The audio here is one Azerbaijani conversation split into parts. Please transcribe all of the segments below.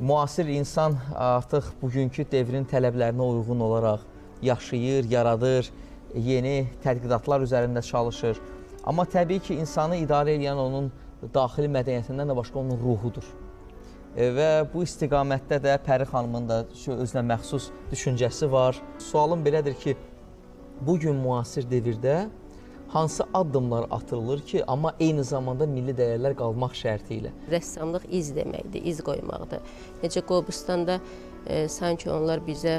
müasir insan artıq bugünkü devrin tələblərinə uyğun olaraq yaşayır, yaradır, yeni tədqiqatlar üzərində çalışır. Amma təbii ki, insanı idarə edən onun daxili mədəniyyətindən də başqa onun ruhudur. Və bu istiqamətdə də Pəri xanımın da özünə məxsus düşüncəsi var. Sualım belədir ki, bugün müasir devirdə hansı addımlar atılır ki, amma eyni zamanda milli dəyərlər qalmaq şərti ilə? Rəssamlıq iz deməkdir, iz qoymaqdır. Necə Qobustanda sanki onlar bizə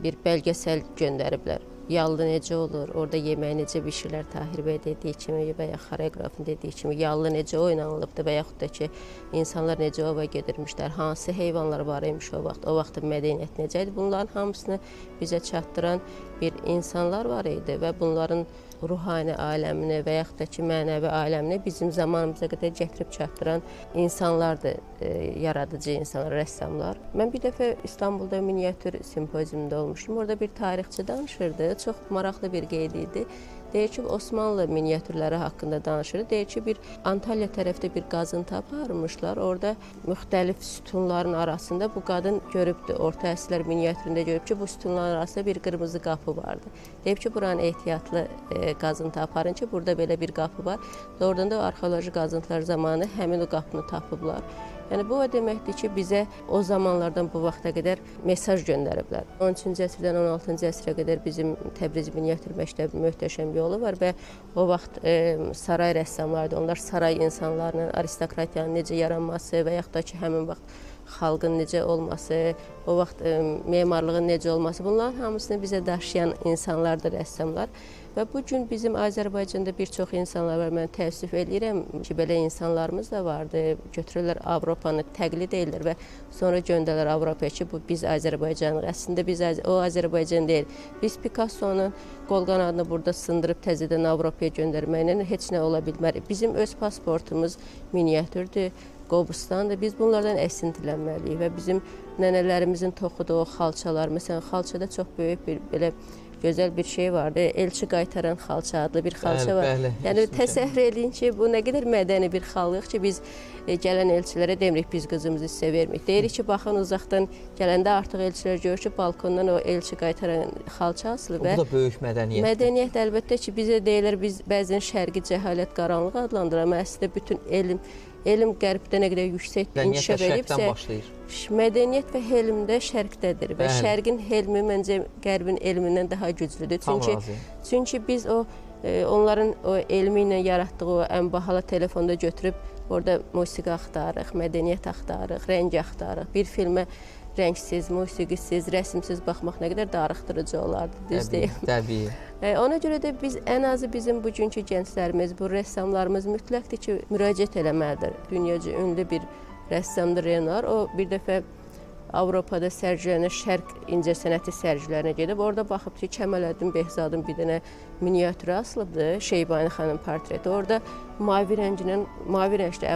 bir bəlgəsəl göndəriblər. Yallı necə olur, orada yemək necə bişirlər, Tahir bəy dediyi kimi və ya xoreografın dediyi kimi yallı necə oynanılıbdır və yaxud da ki, insanlar necə ova gedirmişlər, hansı heyvanlar var imiş o vaxt mədəniyyət necə idi. Bunların hamısını bizə çatdıran bir insanlar var idi və bunların ruhani aləmini və yaxud da ki, mənəvi aləmini bizim zamanımıza qədər gətirib çatdıran insanlardır, yaradıcı insanlar, rəssamlar. Mən bir dəfə İstanbulda miniatür simpoziumunda olmuşdum. Orada bir tarixçi danışırdı. Çox maraqlı bir qeyd idi. Deyir ki, Osmanlı miniatürləri haqqında danışırdı. Deyir ki, bir Antalya tərəfdə bir qazıntı aparmışlar. Orada müxtəlif sütunların arasında bu qadın görübdü. Orta əsrlər miniatüründə görüb ki, bu sütunların arasında bir qırmızı qapı vardı. Deyib ki, buranı ehtiyatlı qazıntı aparın ki, burada belə bir qapı var. Doğrudan da arxeoloji qazıntılar zamanı həmin o qapını tapıblar. Yəni, bu o deməkdir ki, bizə o zamanlardan bu vaxta qədər mesaj göndəriblər. 13-cü əsrdən 16-cı əsrə qədər bizim Təbriz Miniatür Məktəbi möhtəşəm yolu var və o vaxt saray rəssamlardır. Onlar saray insanlarının, aristokratiyanın necə yaranması və yaxud da ki, həmin vaxt xalqın necə olması, o vaxt memarlığın necə olması, bunların hamısını bizə daşıyan insanlardır rəssamlar. Və bugün bizim Azərbaycanda bir çox insanlar var, mən təəssüf edirəm ki, belə insanlarımız da vardı. Götürürlər Avropanı, təqlid edirlər və sonra göndərlər Avropaya ki, bu biz Azərbaycanlıq. Əslində biz o Azərbaycan deyil. Biz Picasso-nun qol qanadını burada sındırıb təzədən Avropaya göndərməklə heç nə ola bilmərik. Bizim öz pasportumuz miniatürdür, Qobustandır. Biz bunlardan əsintilənməliyik və bizim nənələrimizin toxuduğu xalçalar, məsələn, xalçada çox böyük bir belə gözəl bir şey vardı. Elçi qaytaran xalça adlı bir xalça var. Yəni təsəvvür edin ki, bu nə qədər mədəni bir xalqıq ki, biz gələn elçilərə demirik, biz qızımızı sizə vermirik. Deyirik ki, baxın uzaqdan gələndə artıq elçilər görür ki, balkondan o elçi qaytaran xalça asılır. Bu da böyük mədəniyyətdir. Mədəniyyət əlbəttə ki, bizə deyirlər, biz bəzən şərqi cəhalət, qaranlıq adlandırır, amma əslində bütün elm qərbdə nə qədər yüksək inkişaf edibsə, mədəniyyət və helm də şərqdədir və şərqin helmi məncə qərbin elmindən daha güclüdür. Çünki biz onların o elmi ilə yaratdığı o ən bahalı telefonda götürüb orada musiqi axtarırıq, mədəniyyət axtarırıq, rəng axtarırıq. Bir filmə rəngsiz, musiqisiz, rəsmsiz baxmaq nə qədər darıxdırıcı olardı, düz deyil. Təbii. Ona görə də biz ən azı bizim bugünkü gənclərimiz, bu rəssamlarımız mütləqdir ki, müraciət eləməlidir. Dünyaca ünlü bir rəssamdır Renoir. O bir dəfə Avropada sərgilənən şərq incəsənəti sərgilərinə gedib. Orada baxıb ki, Kəmaləddin Behzadın bir dənə miniatürü asılıbdır, Şeybani xanım portreti. Orada mavi rəngli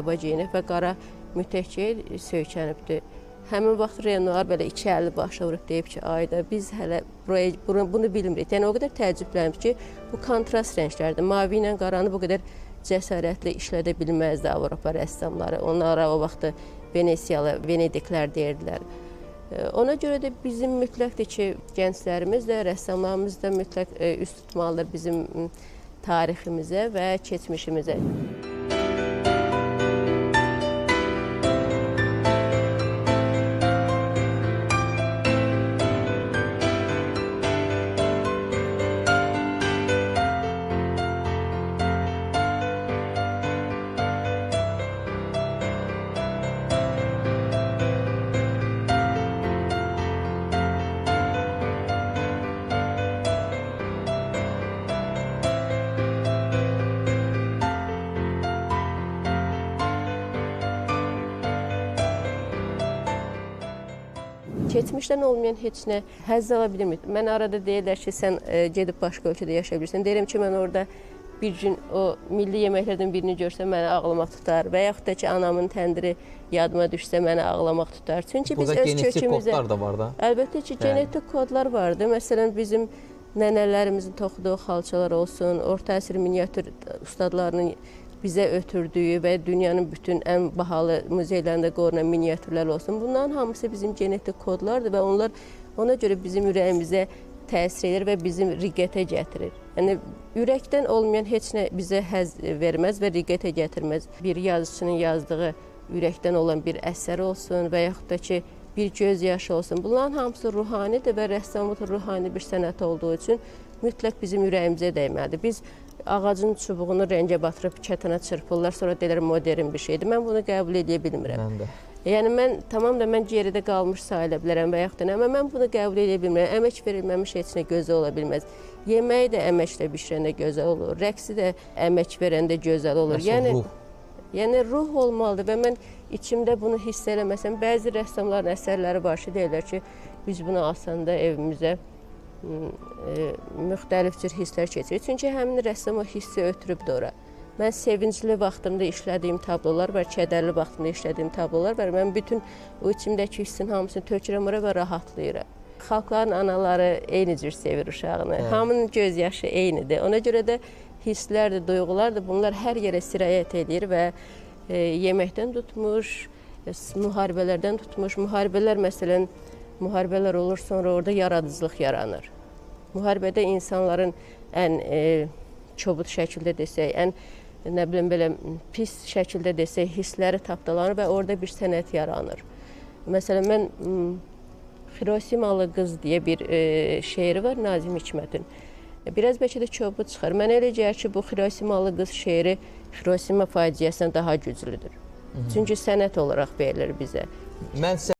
əba geyinib və qara mütəkkil söykənibdir. Həmin vaxt Renoir belə iki əli başa vurub deyib ki, ayda biz hələ bunu bilmirik. Yəni o qədər təəccüblənib ki, bu kontrast rənglərdir. Mavi ilə qaranı bu qədər cəsarətli işlədə bilməzdi Avropa rəssamları. Onlara o vaxt Venesiyalı, Venediklər deyirdilər. Ona görə də bizim mütləqdir ki, gənclərimiz də, rəssamlarımız da mütləq üst tutmalıdır bizim tariximizə və keçmişimizə. Keçmişdən olmayan heç nə həzz ala bilmir. Mən arada deyirlər ki, sən gedib başqa ölkədə yaşaya bilirsən. Deyirəm ki, mən orada bir gün o milli yeməklərdən birini görsəm məni ağlamaq tutar və yaxud da ki, anamın təndiri yadıma düşsə məni ağlamaq tutar. Çünki biz öz kökümüzə... Burada genetik kodlar da var da. Əlbəttə ki, genetik kodlar vardır. Məsələn, bizim nənələrimizin toxuduğu xalçalar olsun, orta əsr miniatür ustadlarının bizə ötürdüyü və dünyanın bütün ən bahalı muzeylərində qorunan miniatürlər olsun. Bunların hamısı bizim genetik kodlardır və onlar ona görə bizim ürəyimizə təsir edir və bizim riqqətə gətirir. Yəni ürəkdən olmayan heç nə bizə həzz verməz və riqqətə gətirməz. Bir yazıçının yazdığı ürəkdən olan bir əsər olsun və yaxud da ki, bir göz yaşı olsun. Bunların hamısı ruhanidir və rəssamlıq ruhani bir sənət olduğu üçün mütləq bizim ürəyimizə dəyməlidir. Biz ağacın çubuğunu rəngə batırıb kətana çırpırlar, sonra deyirlər modern bir şeydir. Mən bunu qəbul edə bilmirəm. Mən də. Yəni mən geridə qalmış sayıla bilərəm və yaxud da, amma mən bunu qəbul edə bilmirəm. Əmək verilməmiş heç nə gözəl ola bilməz. Yeməyi də əməklə bişirəndə gözəl olur, rəqsi də əmək verəndə gözəl olur. Yəni ruh olmalıdır və mən içimdə bunu hiss eləməsəm, bəzi rəssamların əsərləri var ki, deyirlər ki, biz bunu asanda evimizə müxtəlif cür hisslər keçirir. Çünki həmin rəssam o hissi ötürübdür ora. Mən sevincli vaxtımda işlədiyim tablolar var, kədərli vaxtımda işlədiyim tablolar var. Mən bütün o içimdəki hissin hamısını tökürəm ora və rahatlayıram. Xalqların anaları eyni cür sevir uşağını. Hamının göz yaşı eynidir. Ona görə də hisslərdir, duyğulardır. Bunlar hər yerə sirayət edir və yeməkdən tutmuş, müharibələrdən tutmuş. Məsələn, müharibələr olur, sonra orada yaradıcılıq yaranır. Müharibədə insanların ən çobud şəkildə desək, ən belə pis şəkildə desək, hissləri tapdalanır və orada bir sənət yaranır. Məsələn, mən Xirosimalı qız deyə bir şeiri var Nazim Hikmətin. Biraz bəlkə də çobud çıxar. Mən elə gəlir ki, bu Xirosimalı qız şeiri Xirosima faciəsindən daha güclüdür. Çünki sənət olaraq verilir bizə.